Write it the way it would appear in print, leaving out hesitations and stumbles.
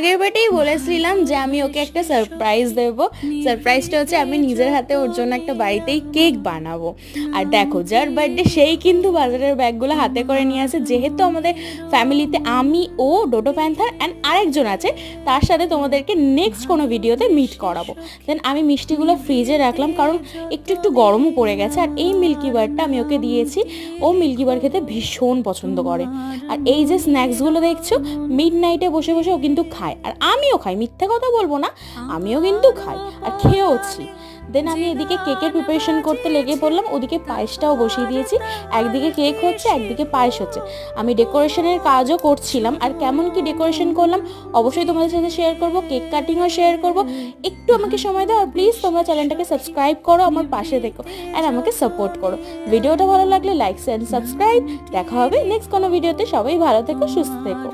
আগের বারেই বলেছিলাম যে আমি ওকে একটা সারপ্রাইজ দেব। সারপ্রাইজটা হচ্ছে আমি নিজের হাতে ওর জন্য একটা বাড়িতেই কেক বানাবো। আর দেখো, যার বার্থডে সেই কিন্তু বাজারের ব্যাগগুলো হাতে করে নিয়ে আসে। যেহেতু আমাদের ফ্যামিলিতে আমি, ও, ডোডো প্যান্থার অ্যান্ড আরেকজন আছে, তার সাথে তোমাদেরকে নেক্সট কোনো ভিডিওতে মিট করাবো। দেন আমি মিষ্টিগুলো ফ্রিজে রাখলাম, কারণ একটু একটু গরমও পড়ে গেছে। আর এই মিল্কি বারটা আমি ওকে দিয়েছি, ও মিল্কি বার খেতে ভীষণ পছন্দ করে। আর এই যে স্ন্যাক্সগুলো দেখছো, মিড নাইটে বসে বসে ও কিন্তু খায়, আর আমিও খাই, মিথ্যে কথা বলবো না, আমিও কিন্তু খাই আর খেয়েওছি। দেন আমি এদিকে কেকের প্রিপারেশন করতে লেগে পড়লাম, ওদিকে পায়েসটাও বসিয়ে দিয়েছি। একদিকে কেক হচ্ছে, একদিকে পায়েস হচ্ছে। আমি ডেকোরেশনের কাজও করছিলাম, আর কেমন কি ডেকোরেশন করলাম অবশ্যই তোমাদের সাথে শেয়ার করব, কেক কাটিংও শেয়ার করব। একটু আমাকে সময় দাও, আর প্লিজ তোমরা চ্যানেলটাকে সাবস্ক্রাইব করো, আমার পাশে দেখো আর আমাকে সাপোর্ট করো। ভিডিওটা ভালো লাগলে লাইক অ্যান্ড সাবস্ক্রাইব। দেখা হবে নেক্সট কোনো ভিডিওতে। সবাই ভালো থেকো, সুস্থ থেকো।